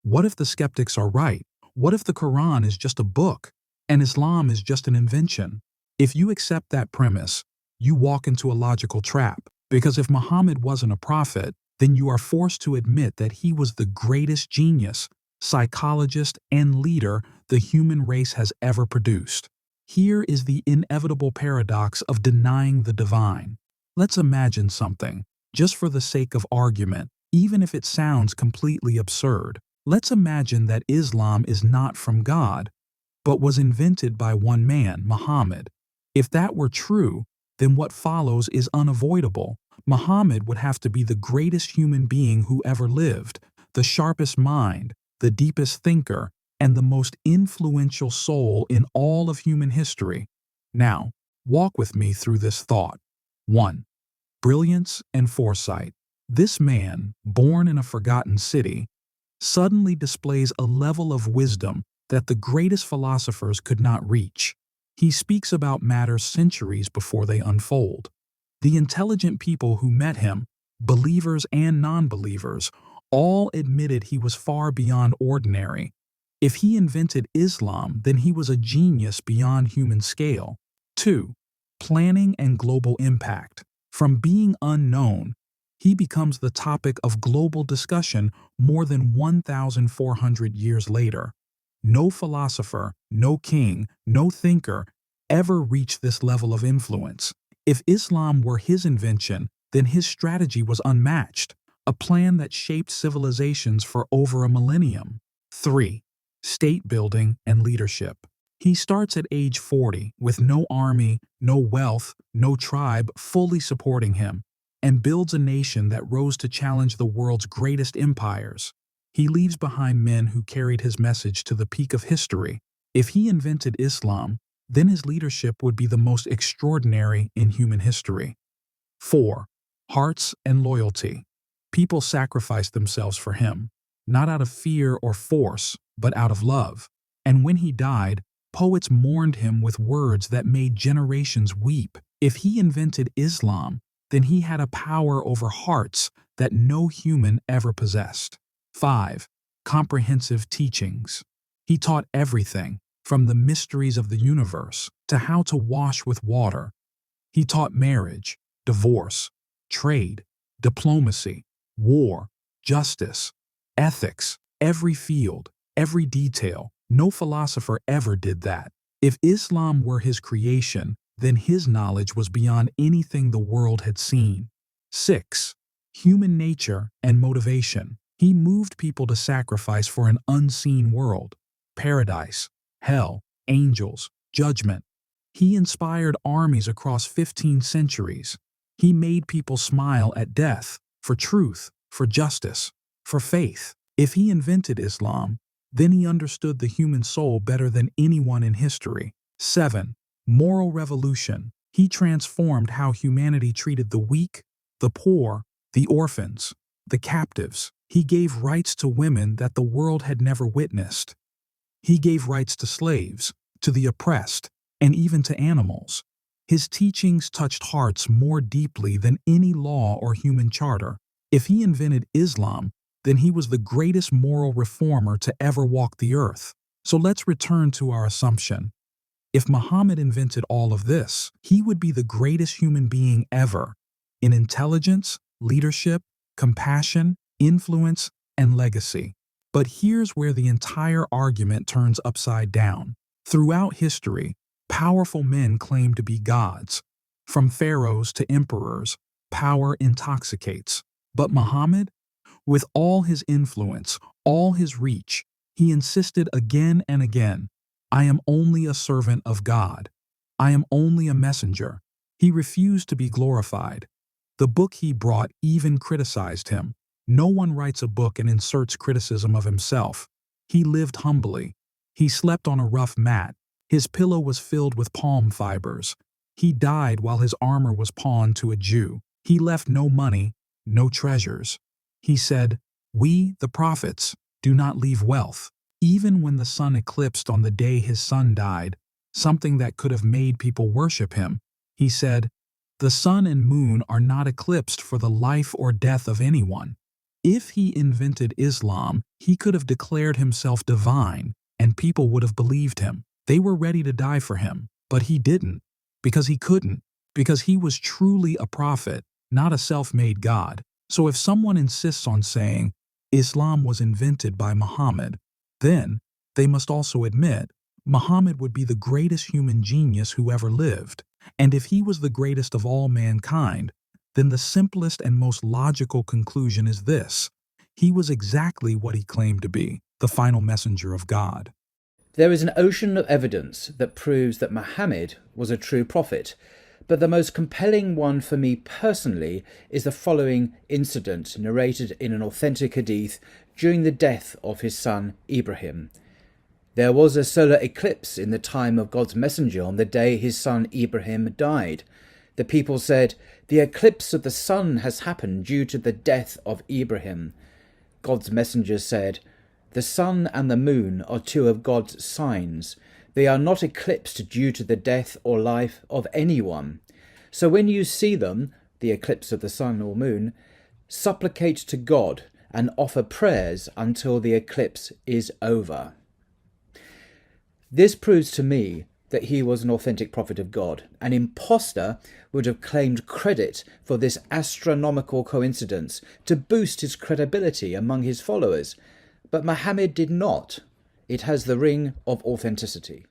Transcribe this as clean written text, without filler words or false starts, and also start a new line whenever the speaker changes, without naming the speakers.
What if the skeptics are right? What if the Quran is just a book and Islam is just an invention? If you accept that premise, you walk into a logical trap, because if Muhammad wasn't a prophet, then you are forced to admit that he was the greatest genius, psychologist, and leader the human race has ever produced. Here is the inevitable paradox of denying the divine. Let's imagine something, just for the sake of argument, even if it sounds completely absurd. Let's imagine that Islam is not from God, but was invented by one man, Muhammad. If that were true, then what follows is unavoidable. Muhammad would have to be the greatest human being who ever lived, the sharpest mind, the deepest thinker, and the most influential soul in all of human history. Now, walk with me through this thought. 1. Brilliance and foresight. This man, born in a forgotten city, suddenly displays a level of wisdom that the greatest philosophers could not reach. He speaks about matters centuries before they unfold. The intelligent people who met him, believers and non-believers, all admitted he was far beyond ordinary. If he invented Islam, then he was a genius beyond human scale. 2. Planning and global impact. From being unknown, he becomes the topic of global discussion more than 1,400 years later. No philosopher, no king, no thinker ever reached this level of influence. If Islam were his invention, then his strategy was unmatched, a plan that shaped civilizations for over a millennium. 3. State building and leadership. He starts at age 40 with no army, no wealth, no tribe fully supporting him, and builds a nation that rose to challenge the world's greatest empires. He leaves behind men who carried his message to the peak of history. If he invented Islam, then his leadership would be the most extraordinary in human history. 4. Hearts and loyalty. People sacrificed themselves for him, not out of fear or force, but out of love. And when he died, poets mourned him with words that made generations weep. If he invented Islam, then he had a power over hearts that no human ever possessed. 5. Comprehensive teachings. He taught everything, from the mysteries of the universe to how to wash with water. He taught marriage, divorce, trade, diplomacy, war, justice, ethics, every field, every detail. No philosopher ever did that. If Islam were his creation, then his knowledge was beyond anything the world had seen. 6. Human nature and motivation. He moved people to sacrifice for an unseen world, paradise, hell, angels, judgment. He inspired armies across 15 centuries. He made people smile at death, for truth, for justice, for faith. If he invented Islam, then he understood the human soul better than anyone in history. 7. Moral revolution. He transformed how humanity treated the weak, the poor, the orphans, the captives. He gave rights to women that the world had never witnessed. He gave rights to slaves, to the oppressed, and even to animals. His teachings touched hearts more deeply than any law or human charter. If he invented Islam, then he was the greatest moral reformer to ever walk the earth. So let's return to our assumption. If Muhammad invented all of this, he would be the greatest human being ever, in intelligence, leadership, compassion, influence, and legacy. But here's where the entire argument turns upside down. Throughout history, powerful men claim to be gods. From pharaohs to emperors, power intoxicates. But Muhammad, with all his influence, all his reach, he insisted again and again, "I am only a servant of God. I am only a messenger." He refused to be glorified. The book he brought even criticized him. No one writes a book and inserts criticism of himself. He lived humbly. He slept on a rough mat. His pillow was filled with palm fibers. He died while his armor was pawned to a Jew. He left no money, no treasures. He said, "We, the prophets, do not leave wealth." Even when the sun eclipsed on the day his son died, something that could have made people worship him, he said, "The sun and moon are not eclipsed for the life or death of anyone." If he invented Islam, he could have declared himself divine, and people would have believed him. They were ready to die for him, but he didn't, because he couldn't, because he was truly a prophet, not a self-made god. So if someone insists on saying Islam was invented by Muhammad, then they must also admit Muhammad would be the greatest human genius who ever lived. And if he was the greatest of all mankind, then the simplest and most logical conclusion is this: he was exactly what he claimed to be, the final messenger of God.
There is an ocean of evidence that proves that Muhammad was a true prophet, but the most compelling one for me personally is the following incident narrated in an authentic hadith during the death of his son Ibrahim. There was a solar eclipse in the time of God's messenger on the day his son Ibrahim died. The people said, "The eclipse of the sun has happened due to the death of Ibrahim." God's messenger said, "The sun and the moon are two of God's signs. They are not eclipsed due to the death or life of anyone. So when you see them, the eclipse of the sun or moon, supplicate to God and offer prayers until the eclipse is over." This proves to me that he was an authentic prophet of God. An impostor would have claimed credit for this astronomical coincidence to boost his credibility among his followers, but Muhammad did not. It has the ring of authenticity.